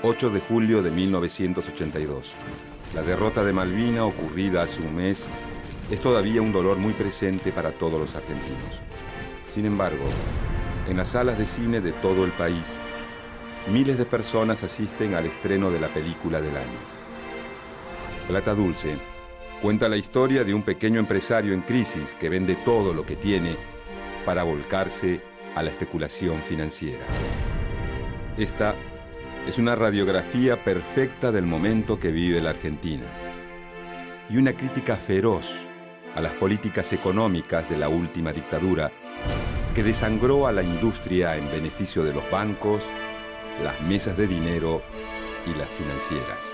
8 de julio de 1982. La derrota de Malvinas, ocurrida hace un mes, es todavía un dolor muy presente para todos los argentinos. Sin embargo, en las salas de cine de todo el país, miles de personas asisten al estreno de la película del año. Plata Dulce cuenta la historia de un pequeño empresario en crisis que vende todo lo que tiene para volcarse a la especulación financiera. Esta es una radiografía perfecta del momento que vive la Argentina y una crítica feroz a las políticas económicas de la última dictadura que desangró a la industria en beneficio de los bancos, las mesas de dinero y las financieras.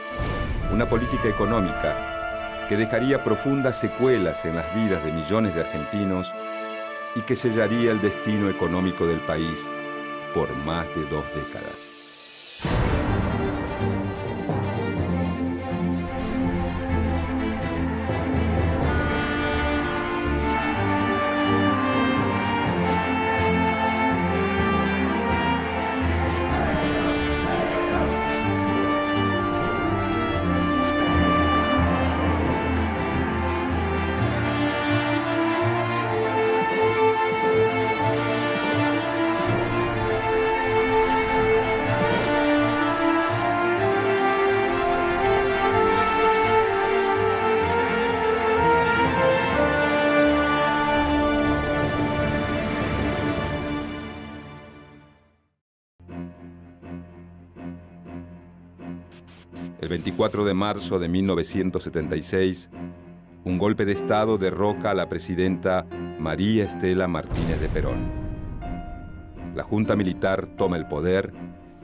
Una política económica que dejaría profundas secuelas en las vidas de millones de argentinos y que sellaría el destino económico del país por más de 2 décadas. El 24 de marzo de 1976, un golpe de Estado derroca a la presidenta María Estela Martínez de Perón. La Junta Militar toma el poder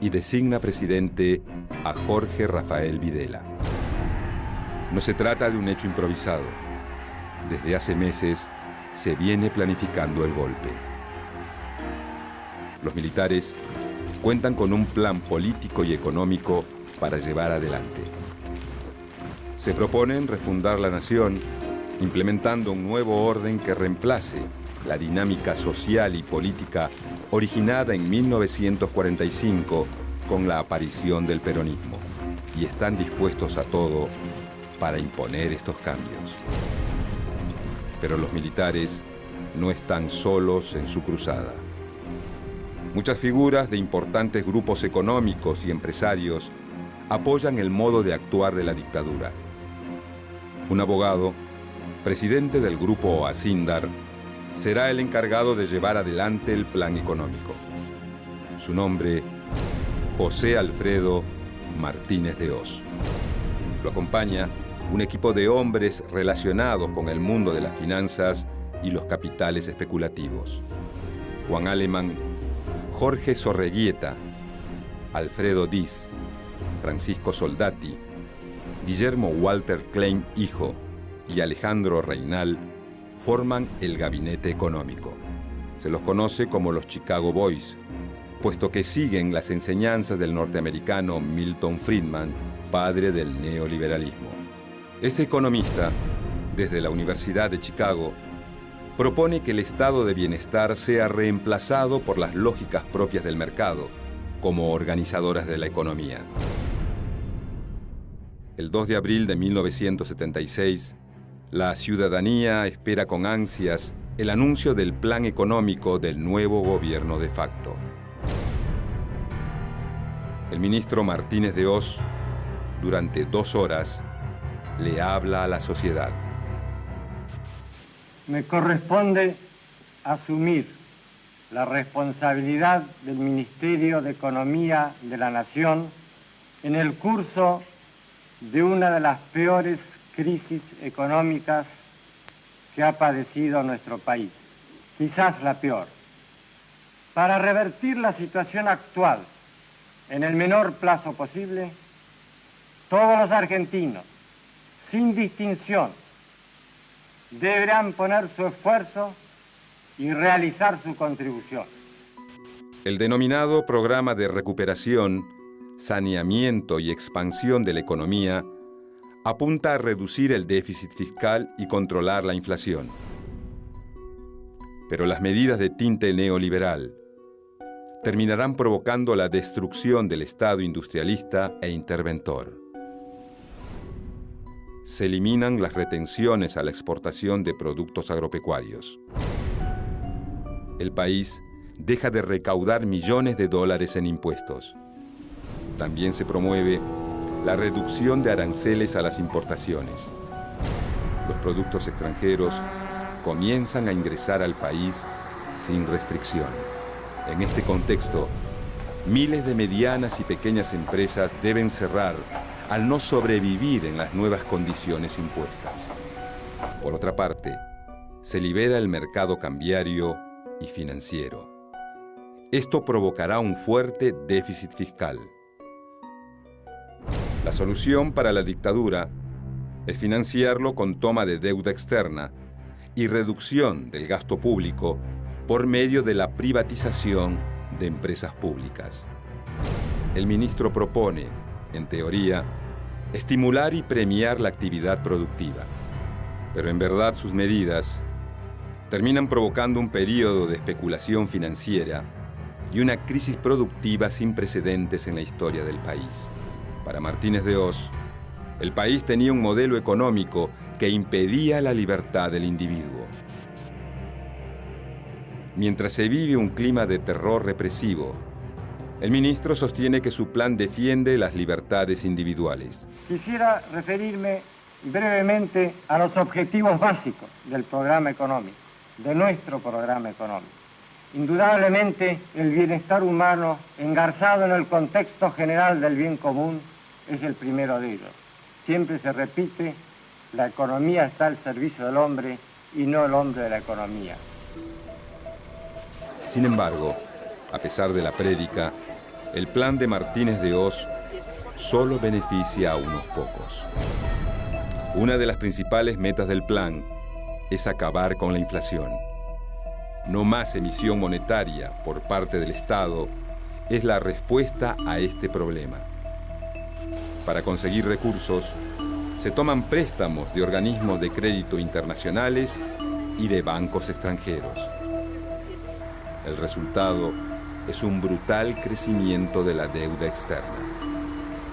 y designa presidente a Jorge Rafael Videla. No se trata de un hecho improvisado. Desde hace meses se viene planificando el golpe. Los militares cuentan con un plan político y económico para llevar adelante. Se proponen refundar la nación, implementando un nuevo orden que reemplace la dinámica social y política originada en 1945 con la aparición del peronismo, y están dispuestos a todo para imponer estos cambios. Pero los militares no están solos en su cruzada. Muchas figuras de importantes grupos económicos y empresarios apoyan el modo de actuar de la dictadura. Un abogado, presidente del grupo Asíndar, será el encargado de llevar adelante el plan económico. Su nombre, José Alfredo Martínez de Hoz. Lo acompaña un equipo de hombres relacionados con el mundo de las finanzas y los capitales especulativos. Juan Alemán, Jorge Sorreguieta, Alfredo Diz, Francisco Soldati, Guillermo Walter Klein hijo y Alejandro Reynal forman el gabinete económico. Se los conoce como los Chicago Boys, puesto que siguen las enseñanzas del norteamericano Milton Friedman, padre del neoliberalismo. Este economista, desde la Universidad de Chicago, propone que el estado de bienestar sea reemplazado por las lógicas propias del mercado, como organizadoras de la economía. El 2 de abril de 1976, la ciudadanía espera con ansias el anuncio del plan económico del nuevo gobierno de facto. El ministro Martínez de Hoz, durante 2 horas, le habla a la sociedad. Me corresponde asumir la responsabilidad del Ministerio de Economía de la Nación en el curso de una de las peores crisis económicas que ha padecido nuestro país, quizás la peor. Para revertir la situación actual en el menor plazo posible, todos los argentinos, sin distinción, deberán poner su esfuerzo y realizar su contribución. El denominado Programa de Recuperación, Saneamiento y Expansión de la Economía apunta a reducir el déficit fiscal y controlar la inflación. Pero las medidas de tinte neoliberal, terminarán provocando la destrucción del Estado industrialista e interventor. Se eliminan las retenciones a la exportación de productos agropecuarios. El país deja de recaudar millones de dólares en impuestos. También se promueve la reducción de aranceles a las importaciones. Los productos extranjeros comienzan a ingresar al país sin restricción. En este contexto, miles de medianas y pequeñas empresas deben cerrar al no sobrevivir en las nuevas condiciones impuestas. Por otra parte, se libera el mercado cambiario y financiero. Esto provocará un fuerte déficit fiscal. La solución para la dictadura es financiarlo con toma de deuda externa y reducción del gasto público por medio de la privatización de empresas públicas. El ministro propone, en teoría, estimular y premiar la actividad productiva, pero en verdad sus medidas terminan provocando un periodo de especulación financiera y una crisis productiva sin precedentes en la historia del país. Para Martínez de Hoz, el país tenía un modelo económico que impedía la libertad del individuo. Mientras se vive un clima de terror represivo, el ministro sostiene que su plan defiende las libertades individuales. Quisiera referirme brevemente a los objetivos básicos del programa económico, de nuestro programa económico. Indudablemente, el bienestar humano, engarzado en el contexto general del bien común, es el primero de ellos. Siempre se repite, la economía está al servicio del hombre y no el hombre de la economía. Sin embargo, a pesar de la prédica, el plan de Martínez de Hoz solo beneficia a unos pocos. Una de las principales metas del plan es acabar con la inflación. No más emisión monetaria por parte del Estado es la respuesta a este problema. Para conseguir recursos, se toman préstamos de organismos de crédito internacionales y de bancos extranjeros. El resultado es un brutal crecimiento de la deuda externa.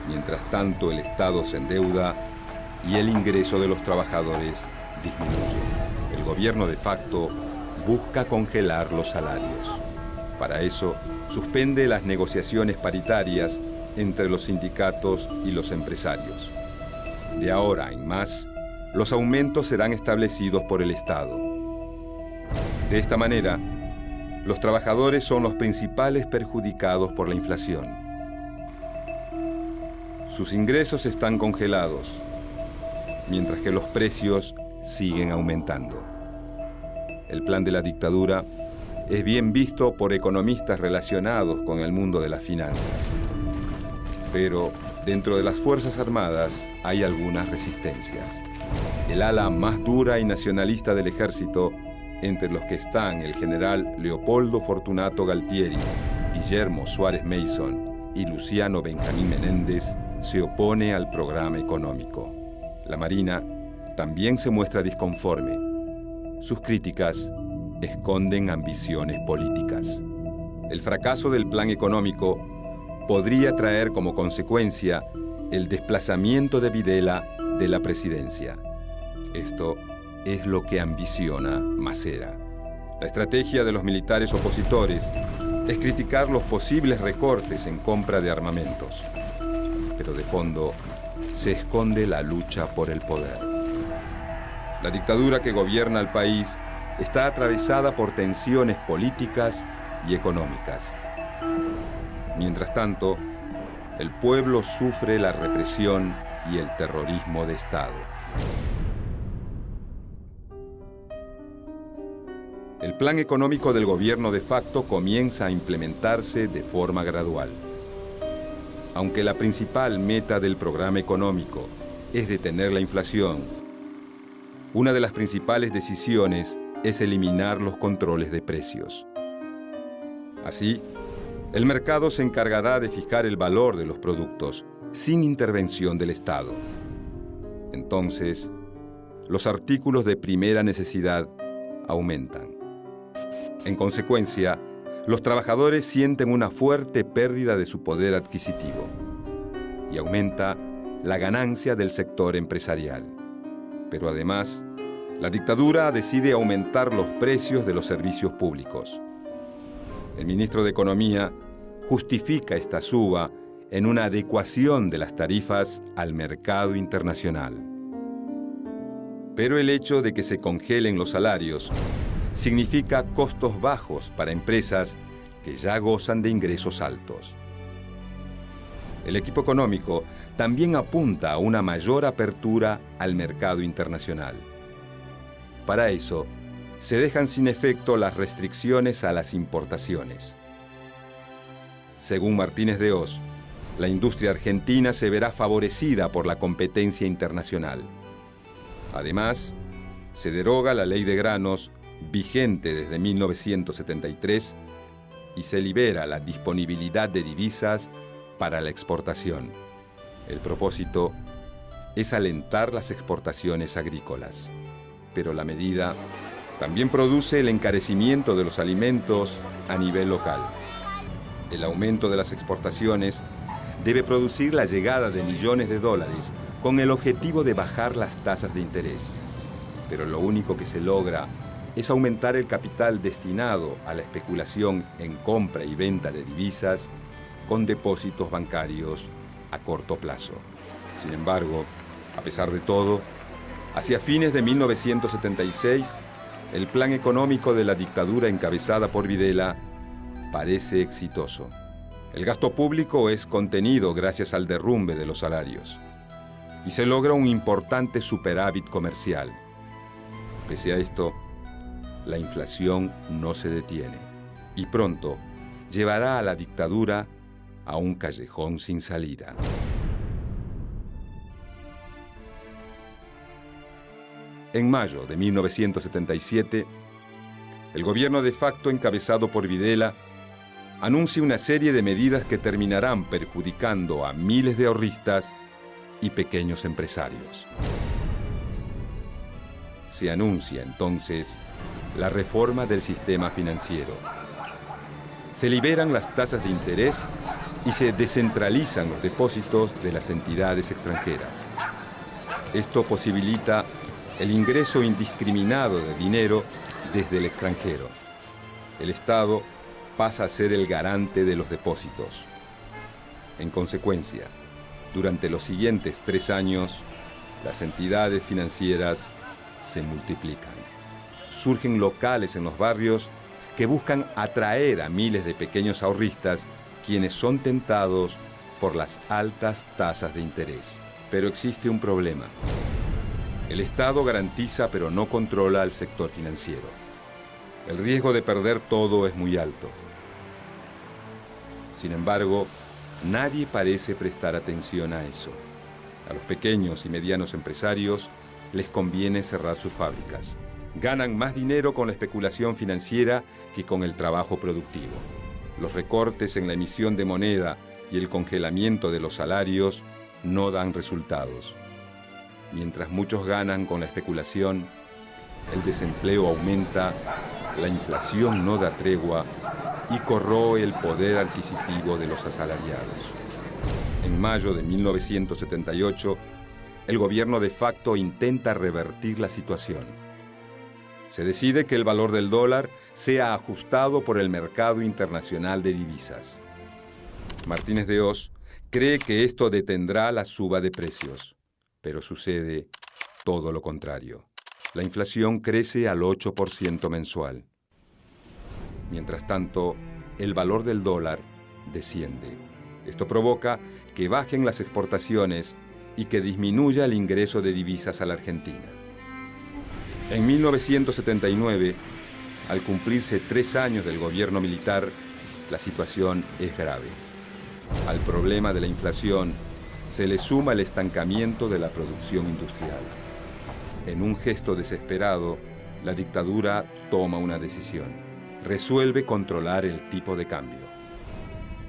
Mientras tanto, el Estado se endeuda y el ingreso de los trabajadores disminuye. El gobierno de facto busca congelar los salarios. Para eso, suspende las negociaciones paritarias entre los sindicatos y los empresarios. De ahora en más, los aumentos serán establecidos por el Estado. De esta manera, los trabajadores son los principales perjudicados por la inflación. Sus ingresos están congelados, mientras que los precios siguen aumentando. El plan de la dictadura es bien visto por economistas relacionados con el mundo de las finanzas. Pero dentro de las Fuerzas Armadas hay algunas resistencias. El ala más dura y nacionalista del ejército, entre los que están el general Leopoldo Fortunato Galtieri, Guillermo Suárez Mason y Luciano Benjamín Menéndez, se opone al programa económico. La Marina también se muestra disconforme. Sus críticas esconden ambiciones políticas. El fracaso del plan económico podría traer como consecuencia el desplazamiento de Videla de la presidencia. Esto es lo que ambiciona Macera. La estrategia de los militares opositores es criticar los posibles recortes en compra de armamentos. Pero de fondo se esconde la lucha por el poder. La dictadura que gobierna el país está atravesada por tensiones políticas y económicas. Mientras tanto, el pueblo sufre la represión y el terrorismo de Estado. El plan económico del gobierno de facto comienza a implementarse de forma gradual. Aunque la principal meta del programa económico es detener la inflación, una de las principales decisiones es eliminar los controles de precios. Así, el mercado se encargará de fijar el valor de los productos sin intervención del Estado. Entonces, los artículos de primera necesidad aumentan. En consecuencia, los trabajadores sienten una fuerte pérdida de su poder adquisitivo y aumenta la ganancia del sector empresarial. Pero además, la dictadura decide aumentar los precios de los servicios públicos. El ministro de Economía justifica esta suba en una adecuación de las tarifas al mercado internacional. Pero el hecho de que se congelen los salarios significa costos bajos para empresas que ya gozan de ingresos altos. El equipo económico también apunta a una mayor apertura al mercado internacional. Para eso, se dejan sin efecto las restricciones a las importaciones. Según Martínez de Hoz, la industria argentina se verá favorecida por la competencia internacional. Además, se deroga la ley de granos vigente desde 1973 y se libera la disponibilidad de divisas para la exportación. El propósito es alentar las exportaciones agrícolas, pero la medida también produce el encarecimiento de los alimentos a nivel local. El aumento de las exportaciones debe producir la llegada de millones de dólares con el objetivo de bajar las tasas de interés. Pero lo único que se logra es aumentar el capital destinado a la especulación en compra y venta de divisas con depósitos bancarios a corto plazo. Sin embargo, a pesar de todo, hacia fines de 1976, el plan económico de la dictadura encabezada por Videla parece exitoso. El gasto público es contenido gracias al derrumbe de los salarios y se logra un importante superávit comercial. Pese a esto, la inflación no se detiene y pronto llevará a la dictadura a un callejón sin salida. En mayo de 1977, el gobierno de facto encabezado por Videla anuncia una serie de medidas que terminarán perjudicando a miles de ahorristas y pequeños empresarios. Se anuncia entonces la reforma del sistema financiero. Se liberan las tasas de interés y se descentralizan los depósitos de las entidades extranjeras. Esto posibilita el ingreso indiscriminado de dinero desde el extranjero. El Estado pasa a ser el garante de los depósitos. En consecuencia, durante los siguientes 3 años, las entidades financieras se multiplican. Surgen locales en los barrios que buscan atraer a miles de pequeños ahorristas quienes son tentados por las altas tasas de interés. Pero existe un problema. El Estado garantiza pero no controla al sector financiero. El riesgo de perder todo es muy alto. Sin embargo, nadie parece prestar atención a eso. A los pequeños y medianos empresarios les conviene cerrar sus fábricas. Ganan más dinero con la especulación financiera que con el trabajo productivo. Los recortes en la emisión de moneda y el congelamiento de los salarios no dan resultados. Mientras muchos ganan con la especulación, el desempleo aumenta, la inflación no da tregua y corroe el poder adquisitivo de los asalariados. En mayo de 1978, el gobierno de facto intenta revertir la situación. Se decide que el valor del dólar sea ajustado por el mercado internacional de divisas. Martínez de Hoz cree que esto detendrá la suba de precios, pero sucede todo lo contrario. La inflación crece al 8% mensual. Mientras tanto, el valor del dólar desciende. Esto provoca que bajen las exportaciones y que disminuya el ingreso de divisas a la Argentina. En 1979, al cumplirse 3 años del gobierno militar, la situación es grave. Al problema de la inflación se le suma el estancamiento de la producción industrial. En un gesto desesperado, la dictadura toma una decisión. Resuelve controlar el tipo de cambio.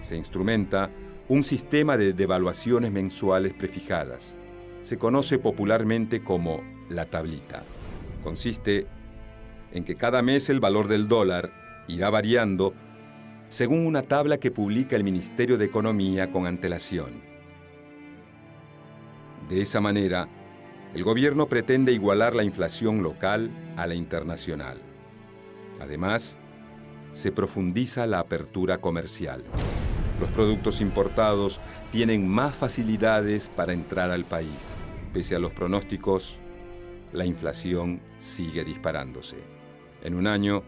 Se instrumenta un sistema de devaluaciones mensuales prefijadas. Se conoce popularmente como la tablita. Consiste en que cada mes el valor del dólar irá variando según una tabla que publica el Ministerio de Economía con antelación. De esa manera, el gobierno pretende igualar la inflación local a la internacional. Además, se profundiza la apertura comercial. Los productos importados tienen más facilidades para entrar al país. Pese a los pronósticos, la inflación sigue disparándose. En un año,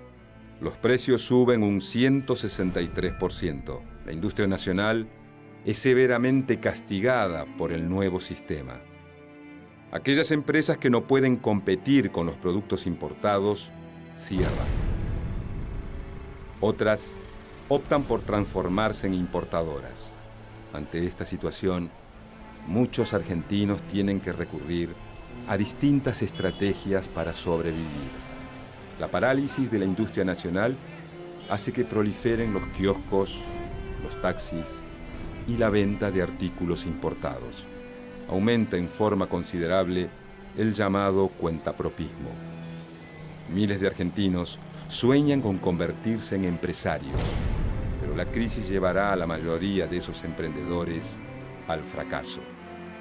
los precios suben un 163%. La industria nacional es severamente castigada por el nuevo sistema. Aquellas empresas que no pueden competir con los productos importados cierran. Otras optan por transformarse en importadoras. Ante esta situación, muchos argentinos tienen que recurrir a distintas estrategias para sobrevivir. La parálisis de la industria nacional hace que proliferen los kioscos, los taxis y la venta de artículos importados. Aumenta en forma considerable el llamado cuentapropismo. Miles de argentinos sueñan con convertirse en empresarios, pero la crisis llevará a la mayoría de esos emprendedores al fracaso.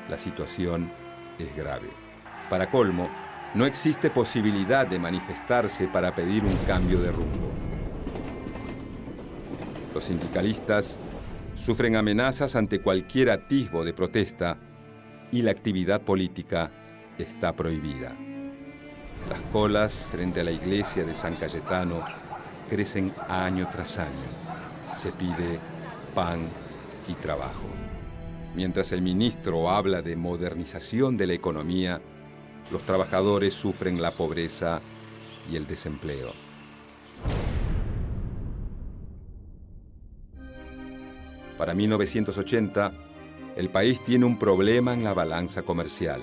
La situación es grave. Para colmo, no existe posibilidad de manifestarse para pedir un cambio de rumbo. Los sindicalistas sufren amenazas ante cualquier atisbo de protesta y la actividad política está prohibida. Las colas frente a la iglesia de San Cayetano crecen año tras año. Se pide pan y trabajo. Mientras el ministro habla de modernización de la economía, los trabajadores sufren la pobreza y el desempleo. Para 1980, el país tiene un problema en la balanza comercial.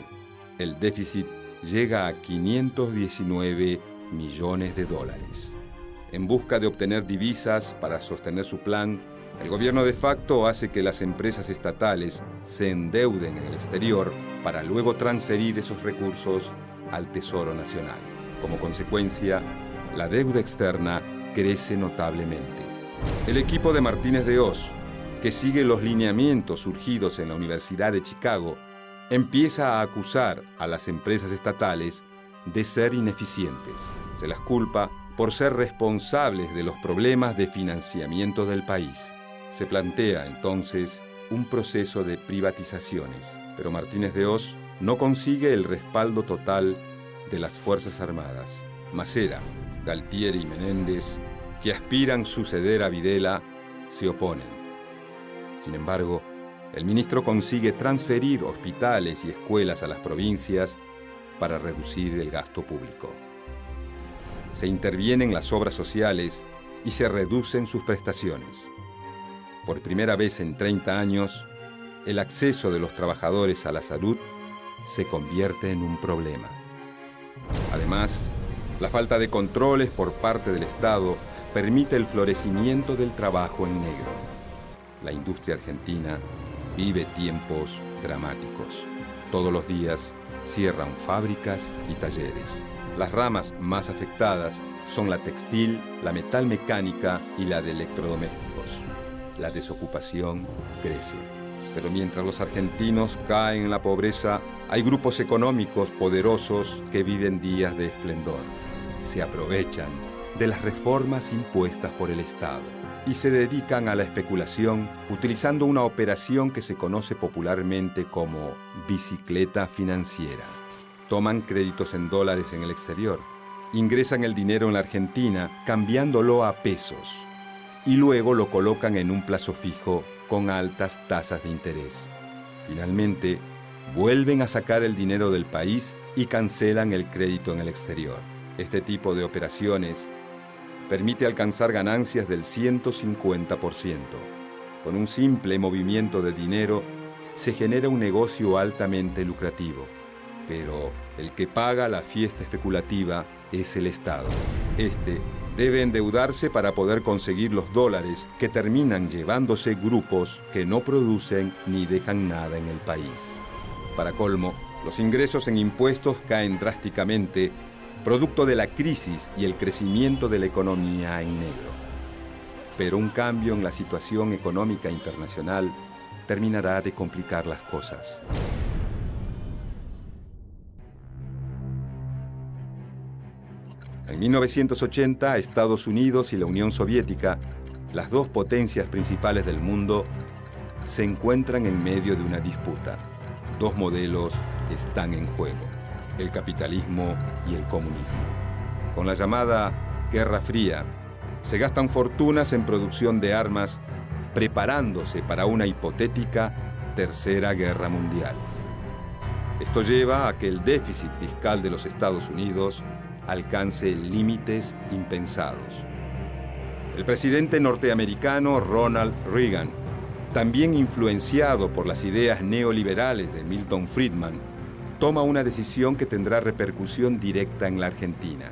El déficit llega a 519 millones de dólares. En busca de obtener divisas para sostener su plan, el gobierno de facto hace que las empresas estatales se endeuden en el exterior para luego transferir esos recursos al Tesoro Nacional. Como consecuencia, la deuda externa crece notablemente. El equipo de Martínez de Hoz, que sigue los lineamientos surgidos en la Universidad de Chicago, empieza a acusar a las empresas estatales de ser ineficientes. Se las culpa por ser responsables de los problemas de financiamiento del país. Se plantea entonces un proceso de privatizaciones, pero Martínez de Hoz no consigue el respaldo total de las Fuerzas Armadas. Macera, Galtieri y Menéndez, que aspiran suceder a Videla, se oponen. Sin embargo, el ministro consigue transferir hospitales y escuelas a las provincias para reducir el gasto público. Se intervienen las obras sociales y se reducen sus prestaciones. Por primera vez en 30 años, el acceso de los trabajadores a la salud se convierte en un problema. Además, la falta de controles por parte del Estado permite el florecimiento del trabajo en negro. La industria argentina vive tiempos dramáticos. Todos los días cierran fábricas y talleres. Las ramas más afectadas son la textil, la metalmecánica y la de electrodomésticos. La desocupación crece. Pero mientras los argentinos caen en la pobreza, hay grupos económicos poderosos que viven días de esplendor. Se aprovechan de las reformas impuestas por el Estado y se dedican a la especulación utilizando una operación que se conoce popularmente como bicicleta financiera. Toman créditos en dólares en el exterior, ingresan el dinero en la Argentina cambiándolo a pesos y luego lo colocan en un plazo fijo con altas tasas de interés. Finalmente, vuelven a sacar el dinero del país y cancelan el crédito en el exterior. Este tipo de operaciones permite alcanzar ganancias del 150%. Con un simple movimiento de dinero se genera un negocio altamente lucrativo. Pero el que paga la fiesta especulativa es el Estado. Este debe endeudarse para poder conseguir los dólares que terminan llevándose grupos que no producen ni dejan nada en el país. Para colmo, los ingresos en impuestos caen drásticamente, producto de la crisis y el crecimiento de la economía en negro. pero un cambio en la situación económica internacional terminará de complicar las cosas. En 1980, Estados Unidos y la Unión Soviética, las dos potencias principales del mundo, se encuentran en medio de una disputa. Dos modelos están en juego: el capitalismo y el comunismo. Con la llamada Guerra Fría, se gastan fortunas en producción de armas, preparándose para una hipotética Tercera Guerra Mundial. Esto lleva a que el déficit fiscal de los Estados Unidos alcance límites impensados. El presidente norteamericano Ronald Reagan, también influenciado por las ideas neoliberales de Milton Friedman, toma una decisión que tendrá repercusión directa en la Argentina.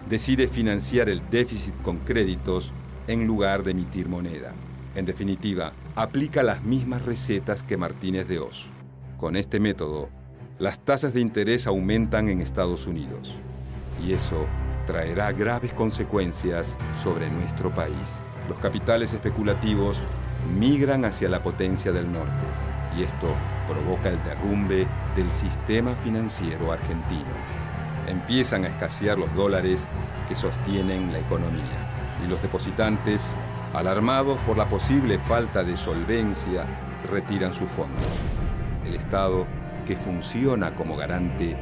Decide financiar el déficit con créditos en lugar de emitir moneda. En definitiva, aplica las mismas recetas que Martínez de Oz. Con este método, las tasas de interés aumentan en Estados Unidos. Y eso traerá graves consecuencias sobre nuestro país. Los capitales especulativos migran hacia la potencia del norte y esto provoca el derrumbe del sistema financiero argentino. Empiezan a escasear los dólares que sostienen la economía y los depositantes, alarmados por la posible falta de solvencia, retiran sus fondos. El Estado, que funciona como garante,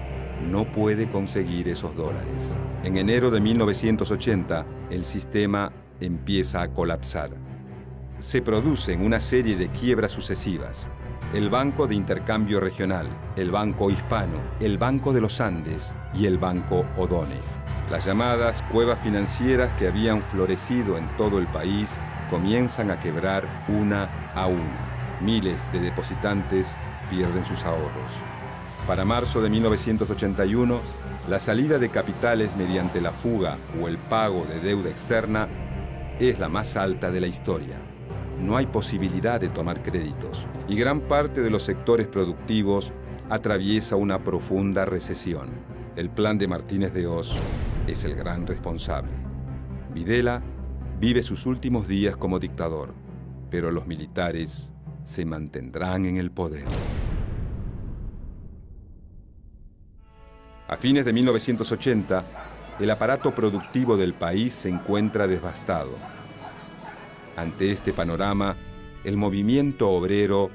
no puede conseguir esos dólares. En enero de 1980, el sistema empieza a colapsar. Se producen una serie de quiebras sucesivas. El Banco de Intercambio Regional, el Banco Hispano, el Banco de los Andes y el Banco Odone. Las llamadas cuevas financieras que habían florecido en todo el país comienzan a quebrar una a una. Miles de depositantes pierden sus ahorros. Para marzo de 1981, la salida de capitales mediante la fuga o el pago de deuda externa es la más alta de la historia. No hay posibilidad de tomar créditos y gran parte de los sectores productivos atraviesa una profunda recesión. El plan de Martínez de Oz es el gran responsable. Videla vive sus últimos días como dictador, pero los militares se mantendrán en el poder. A fines de 1980, el aparato productivo del país se encuentra devastado. Ante este panorama, el movimiento obrero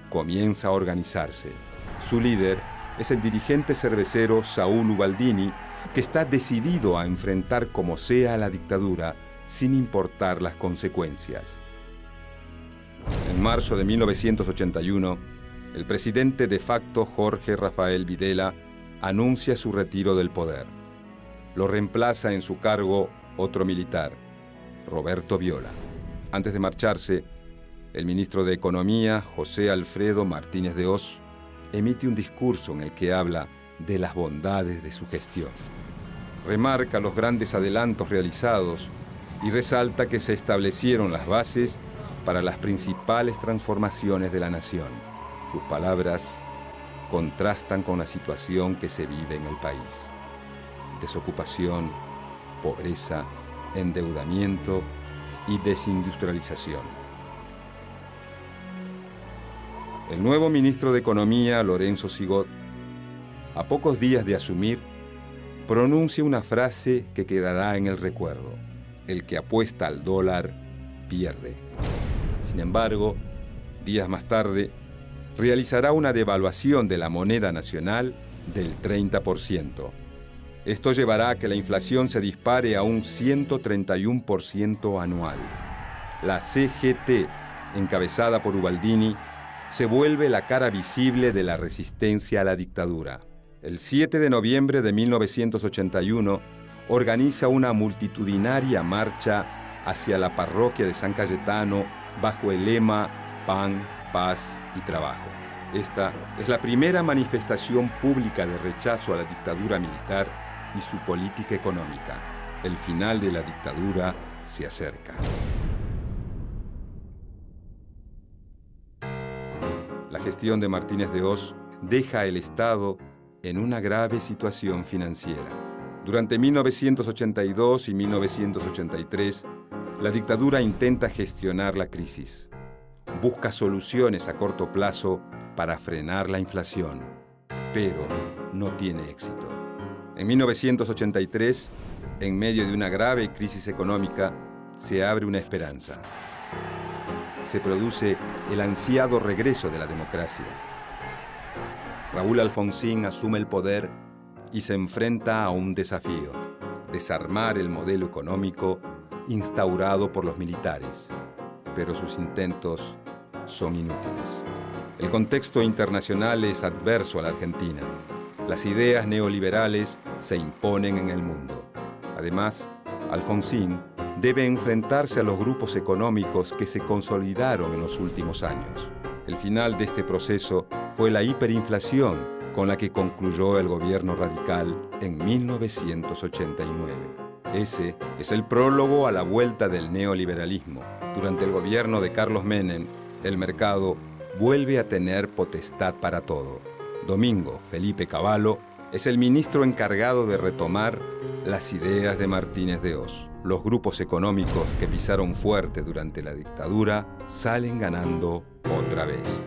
comienza a organizarse. Su líder es el dirigente cervecero Saúl Ubaldini, que está decidido a enfrentar como sea a la dictadura, sin importar las consecuencias. En marzo de 1981, el presidente de facto Jorge Rafael Videla anuncia su retiro del poder. Lo reemplaza en su cargo otro militar, Roberto Viola. Antes de marcharse, el ministro de Economía, José Alfredo Martínez de Oz, emite un discurso en el que habla de las bondades de su gestión. Remarca los grandes adelantos realizados y resalta que se establecieron las bases para las principales transformaciones de la nación. Sus palabras contrastan con la situación que se vive en el país. Desocupación, pobreza, endeudamiento y desindustrialización. El nuevo ministro de Economía, Lorenzo Sigot, a pocos días de asumir, pronuncia una frase que quedará en el recuerdo: el que apuesta al dólar pierde. Sin embargo, días más tarde, realizará una devaluación de la moneda nacional del 30%. Esto llevará a que la inflación se dispare a un 131% anual. La CGT, encabezada por Ubaldini, se vuelve la cara visible de la resistencia a la dictadura. El 7 de noviembre de 1981, organiza una multitudinaria marcha hacia la parroquia de San Cayetano bajo el lema Pan, Paz y Trabajo. Esta es la primera manifestación pública de rechazo a la dictadura militar y su política económica. El final de la dictadura se acerca. La gestión de Martínez de Oz deja al Estado en una grave situación financiera. Durante 1982 y 1983, La dictadura intenta gestionar la crisis. Busca soluciones a corto plazo para frenar la inflación, pero no tiene éxito. En 1983, en medio de una grave crisis económica, se abre una esperanza. Se produce el ansiado regreso de la democracia. Raúl Alfonsín asume el poder y se enfrenta a un desafío: desarmar el modelo económico instaurado por los militares. Pero sus intentos son inútiles. El contexto internacional es adverso a la Argentina. Las ideas neoliberales se imponen en el mundo. Además, Alfonsín debe enfrentarse a los grupos económicos que se consolidaron en los últimos años. El final de este proceso fue la hiperinflación con la que concluyó el gobierno radical en 1989. Ese es el prólogo a la vuelta del neoliberalismo. Durante el gobierno de Carlos Menem, el mercado vuelve a tener potestad para todo. Domingo Felipe Cavallo es el ministro encargado de retomar las ideas de Martínez de Hoz. Los grupos económicos que pisaron fuerte durante la dictadura salen ganando otra vez.